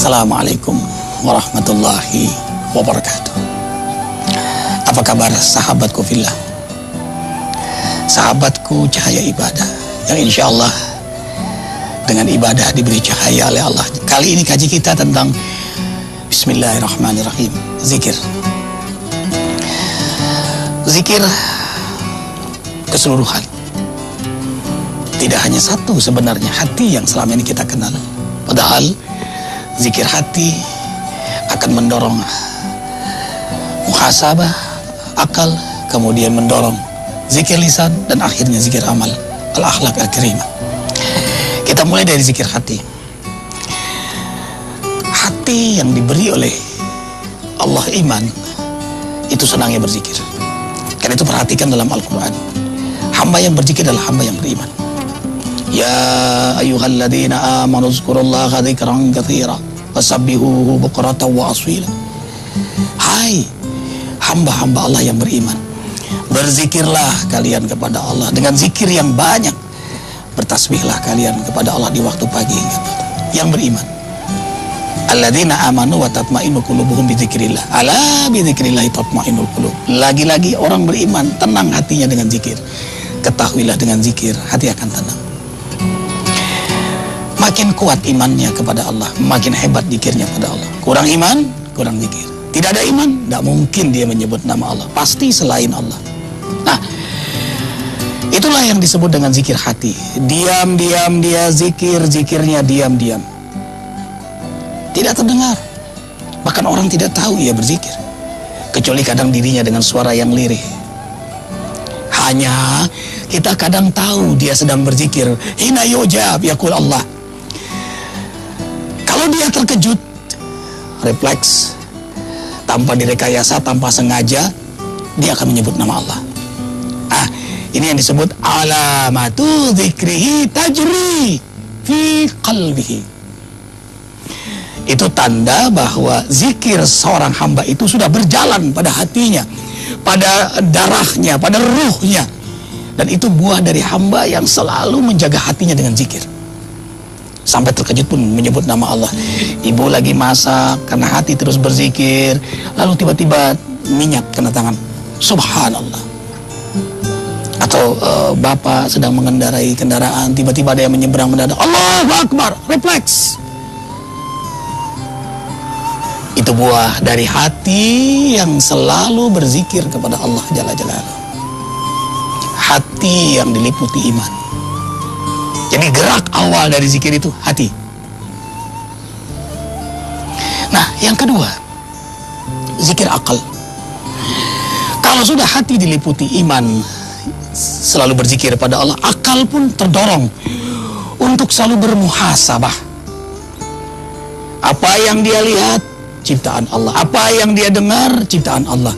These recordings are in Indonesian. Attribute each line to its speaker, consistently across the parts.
Speaker 1: Assalamualaikum warahmatullahi wabarakatuh. Apa kabar sahabatku fillah, sahabatku cahaya ibadah yang insya Allah dengan ibadah diberi cahaya oleh Allah. Kali ini kaji kita tentang Bismillahirrahmanirrahim, zikir. Zikir keseluruhan, tidak hanya satu sebenarnya hati yang selama ini kita kenal. Padahal zikir hati akan mendorong muhasabah akal, kemudian mendorong zikir lisan, dan akhirnya zikir amal, al-akhlaq al-karimah. Kita mulai dari zikir hati. Hati yang diberi oleh Allah iman itu senangnya berzikir. Karena itu perhatikan dalam Al-Quran, hamba yang berzikir adalah hamba yang beriman. Ya ayyuhalladzina amanu zkurullaha dzikran katsira wasabbihuhu bukratan wa aswila. Hai hamba-hamba Allah yang beriman, berzikirlah kalian kepada Allah dengan zikir yang banyak. Bertasbihlah kalian kepada Allah di waktu pagi hingga malam. Yang beriman, alladzina amanu wa tatma'innu qulubuhum bidzikrillah. Ala bidzikrillah tatma'innul qulub. Lagi-lagi orang beriman tenang hatinya dengan zikir. Ketahuilah dengan zikir hati akan tenang. Makin kuat imannya kepada Allah, makin hebat zikirnya pada Allah. Kurang iman, kurang zikir. Tidak ada iman, tidak mungkin dia menyebut nama Allah. Pasti selain Allah. Nah, itulah yang disebut dengan zikir hati. Diam-diam dia zikir, zikirnya diam-diam. Tidak terdengar. Bahkan orang tidak tahu ia berzikir. Kecuali kadang dirinya dengan suara yang lirih. Hanya kita kadang tahu dia sedang berzikir. Hina yujab yaqul Allah. Kalau dia terkejut, refleks, tanpa direkayasa, tanpa sengaja, dia akan menyebut nama Allah. Ini yang disebut alamatu dzikrihi tajri fi qalbihi. Itu tanda bahwa zikir seorang hamba itu sudah berjalan pada hatinya, pada darahnya, pada ruhnya. Dan itu buah dari hamba yang selalu menjaga hatinya dengan zikir. Sampai terkejut pun menyebut nama Allah. Ibu lagi masak karena hati terus berzikir, lalu tiba-tiba minyak kena tangan, subhanallah. Atau bapak sedang mengendarai kendaraan, tiba-tiba ada yang menyeberang mendadak, Allahu Akbar, refleks. Itu buah dari hati yang selalu berzikir kepada Allah Jalla Jalaluhu. Hati yang diliputi iman. Jadi gerak awal dari zikir itu hati. Nah, yang kedua, zikir akal. Kalau sudah hati diliputi iman, selalu berzikir pada Allah, akal pun terdorong untuk selalu bermuhasabah. Apa yang dia lihat, ciptaan Allah. Apa yang dia dengar, ciptaan Allah.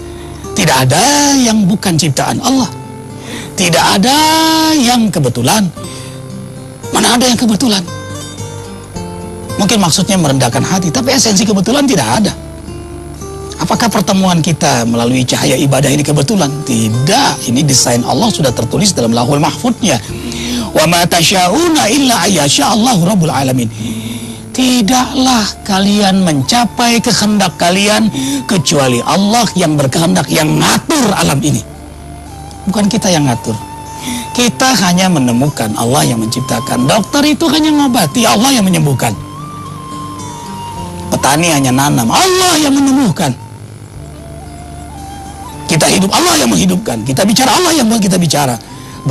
Speaker 1: Tidak ada yang bukan ciptaan Allah. Tidak ada yang kebetulan. Mana ada yang kebetulan? Mungkin maksudnya merendahkan hati, tapi esensi kebetulan tidak ada. Apakah pertemuan kita melalui cahaya ibadah ini kebetulan? Tidak, ini desain Allah sudah tertulis dalam Lauhul Mahfudnya. Wa ma tasyauna illa ayyasha Allahu rabbul alamin. Tidaklah kalian mencapai kehendak kalian kecuali Allah yang berkehendak, yang ngatur alam ini. Bukan kita yang ngatur. Kita hanya menemukan, Allah yang menciptakan. Dokter itu hanya mengobati, Allah yang menyembuhkan. Petani hanya nanam, Allah yang menyembuhkan. Kita hidup, Allah yang menghidupkan. Kita bicara, Allah yang buat kita bicara.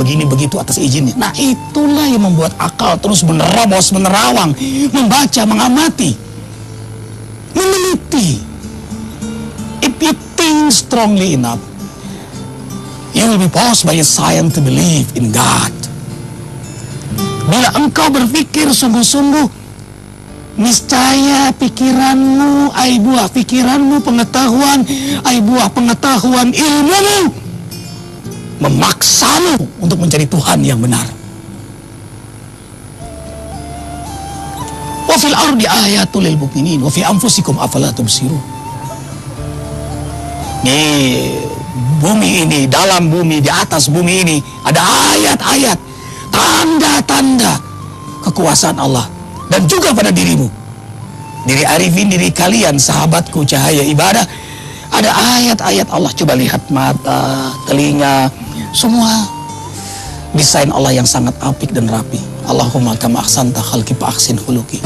Speaker 1: Begini begitu atas izinnya. Nah, itulah yang membuat akal terus menerobos, menerawang, membaca, mengamati, meneliti. If you think strongly enough, you will be forced by a science to believe in God. Bila engkau berpikir sungguh-sungguh, niscaya pikiranmu, ai buah pikiranmu, pengetahuan, ai buah pengetahuan, ilmumu memaksamu untuk mencari Tuhan yang benar. Wa fil ardi ayatul lil mu'minin wa fi anfusikum afala tubsirun. Nih, bumi ini, dalam bumi, di atas bumi ini ada ayat-ayat, tanda-tanda kekuasaan Allah, dan juga pada dirimu. diri arifin, diri kalian, sahabatku cahaya ibadah. Ada ayat-ayat Allah, coba lihat mata, telinga, semua desain Allah yang sangat apik dan rapi. Allahumma kama ahsanta khalqi fa ahsin khuluqi.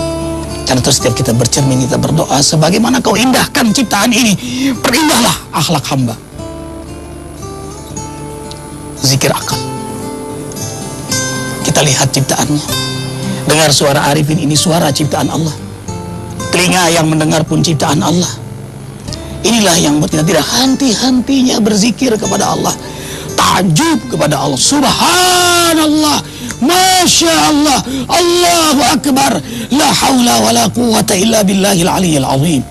Speaker 1: Karena itu setiap kita bercermin, kita berdoa, sebagaimana kau indahkan ciptaan ini, perindahlah akhlak hamba. Zikir akal. Kita lihat ciptaannya. Dengar suara arifin, ini suara ciptaan Allah. Telinga yang mendengar pun ciptaan Allah. Inilah yang membuat kita tidak henti-hentinya berzikir kepada Allah. Ta'ajub kepada Allah. Subhanallah, Masya Allah, Allahu Akbar, la hawla wa la quwata illa billahil aliyyil azim.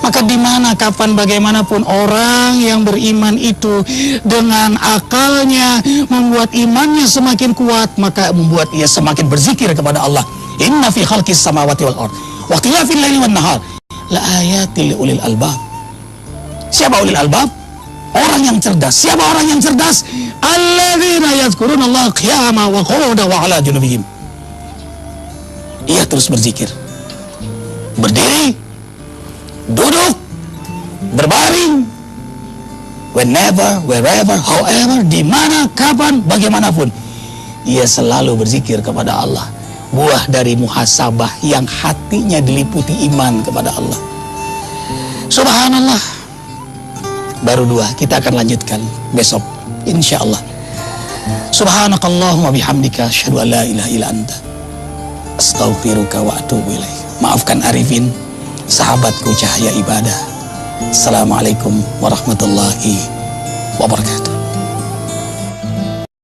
Speaker 1: Maka di mana, kapan, bagaimanapun orang yang beriman itu dengan akalnya membuat imannya semakin kuat, maka membuat ia semakin berzikir kepada Allah. Inna fi khalqis samawati wal ard wa ikhtilafil laili wan nahar la ayatil ulil albab. Siapa ulil albab? Orang yang cerdas. Siapa orang yang cerdas? Alladzina yadhkuruna Allah qiyaman wa qu'udan wa 'ala junubihim. Ia terus berzikir. Berdiri, duduk, berbaring, whenever, wherever, however, di mana, kapan, bagaimanapun, ia selalu berzikir kepada Allah. Buah dari muhasabah yang hatinya diliputi iman kepada Allah. Subhanallah. Baru 2, kita akan lanjutkan besok insyaallah. Subhanakallahumma bihamdika asyhadu an la ilaha illa anta astaghfiruka wa atubu ilaik. Maafkan arifin, sahabatku cahaya ibadah. Assalamualaikum warahmatullahi wabarakatuh.